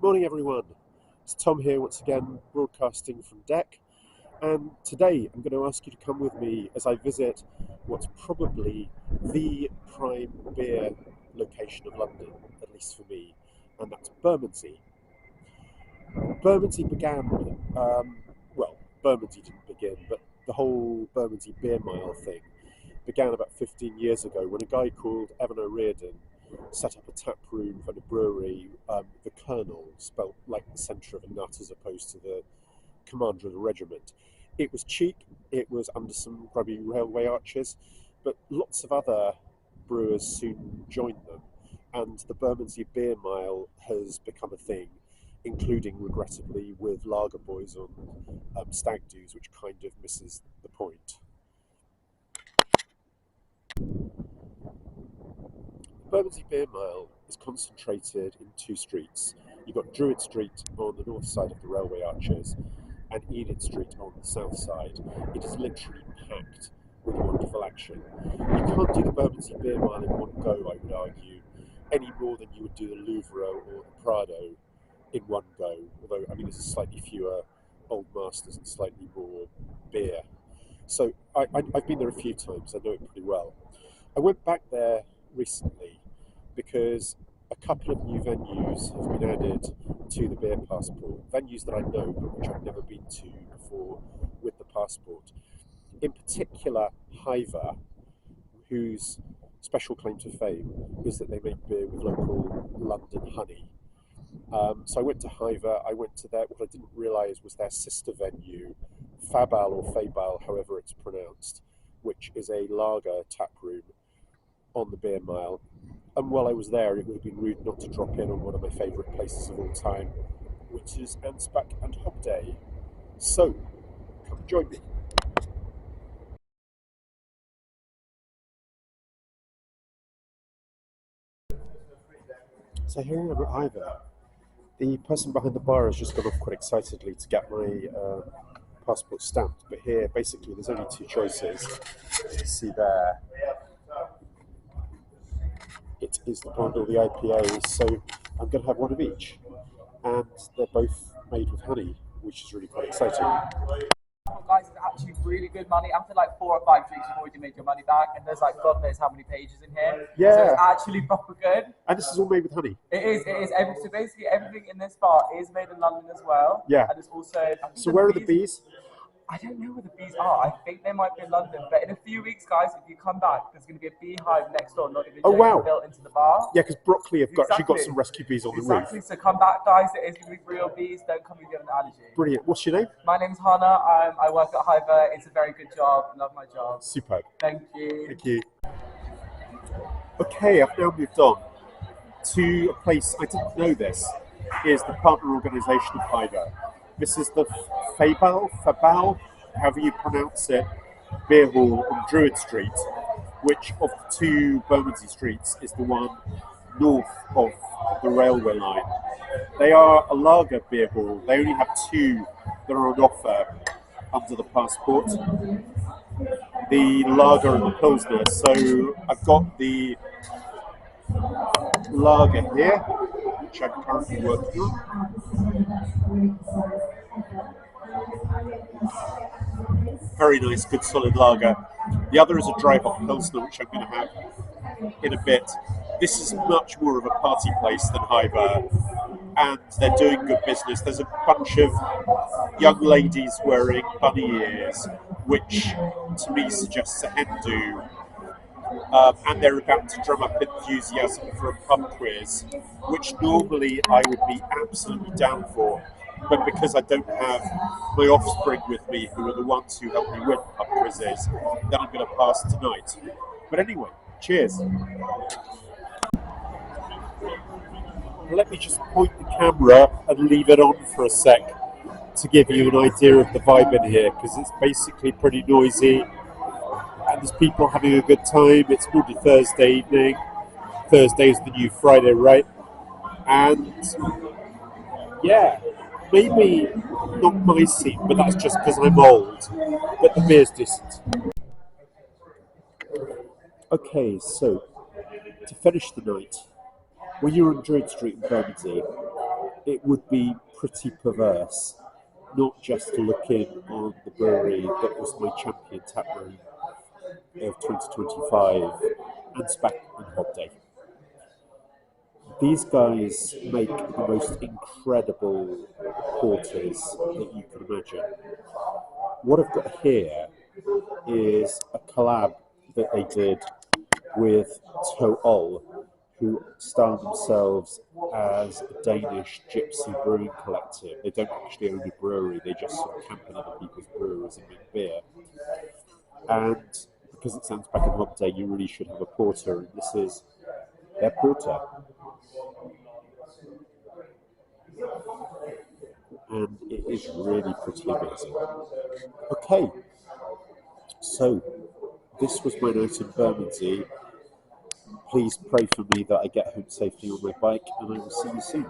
Morning everyone, it's Tom here once again broadcasting from deck, and today I'm going to ask you to come with me as I visit what's probably the prime beer location of London, at least for me, and that's Bermondsey. Bermondsey began, well, Bermondsey didn't begin, but the whole Bermondsey Beer Mile thing began about 15 years ago when a guy called Evan O'Riordan set up a tap room and a brewery, the Colonel, spelt like the centre of a nut as opposed to the commander of the regiment. It was cheap, it was under some grubby railway arches, but lots of other brewers soon joined them, and the Bermondsey Beer Mile has become a thing, including, regrettably, with lager boys on stag doos, which kind of misses the point. Bermondsey Beer Mile is concentrated in two streets. You've got Druid Street on the north side of the railway arches and Enid Street on the south side. It is literally packed with wonderful action. You can't do the Bermondsey Beer Mile in one go, I would argue, any more than you would do the Louvre or the Prado in one go, although, I mean, there's slightly fewer old masters and slightly more beer. So I've been there a few times, I know it pretty well. I went back there recently because a couple of new venues have been added to the beer passport. Venues that I know but which I've never been to before with the passport. In particular, Hiver, whose special claim to fame is that they make beer with local London honey. So I went to Hiver, I went to their, what I didn't realise was their sister venue, Fabal or Fabal, however it's pronounced, which is a lager tap room on the Beer Mile. And while I was there, it would have been rude not to drop in on one of my favourite places of all time, which is Ansbach and Hobday. So, come join me. So here I am at Hiver. The person behind the bar has just gone off quite excitedly to get my passport stamped, but here basically there's only two choices. You see there, it is the blonde or the IPA, so I'm going to have one of each, and they're both made with honey, which is really quite exciting. Guys, it's actually really good money. After like 4 or 5 drinks, you've already made your money back, and there's like God knows how many pages in here. Yeah. So it's actually proper good. And this is all made with honey. It is. So basically, everything in this bar is made in London as well. Yeah. And it's also. So where are the bees? I don't know where the bees are. I think they might be in London. But in a few weeks, guys, if you come back, there's going to be a beehive next door, not even built into the bar. Yeah, because Broccoli have actually got some rescue bees on the roof. Exactly. So come back, guys. It is going to be real bees. Don't come if you have an allergy. Brilliant. What's your name? My name's Hannah. I work at Hiver. It's a very good job. Love my job. Superb. Thank you. Thank you. Okay, I've now moved on to a place I didn't know this is the partner organisation of Hiver. This is the Fabal, however you pronounce it, beer hall on Druid Street, which of the two Bermondsey streets is the one north of the railway line. They are a lager beer hall. They only have two that are on offer under the passport, the lager and the pilsner. So I've got the lager here, which I'm currently working on. Very nice, good solid lager. The other is a dry hop pilsner, which I'm going to have in a bit. This is much more of a party place than Hiver, and they're doing good business. There's a bunch of young ladies wearing bunny ears, which to me suggests a hen do. And they're about to drum up enthusiasm for a pub quiz, which normally I would be absolutely down for. But because I don't have my offspring with me, who are the ones who help me win pub quizzes, then I'm going to pass tonight. But anyway, cheers. Let me just point the camera and leave it on for a sec to give you an idea of the vibe in here, because it's basically pretty noisy and there's people having a good time. It's Monday, Thursday evening. Thursday's the new Friday, right? And yeah, maybe not my scene, but that's just because I'm old. But the beer's decent. Okay, so to finish the night, when you're on Druid Street in Bermondsey, it would be pretty perverse not just to look in on the brewery that was my champion tap room of 2025 and Spack and Hob Day. These guys make the most incredible porters that you can imagine. What I've got here is a collab that they did with Tool, who style themselves as a Danish gypsy brewing collective. They don't actually own a brewery, they just sort of camp in other people's breweries and make beer. And because it sounds back in Hob Day, you really should have a porter, and this is their porter. And it is really pretty amazing. Okay, so this was my night in Bermondsey. Please pray for me that I get home safely on my bike, and I will see you soon.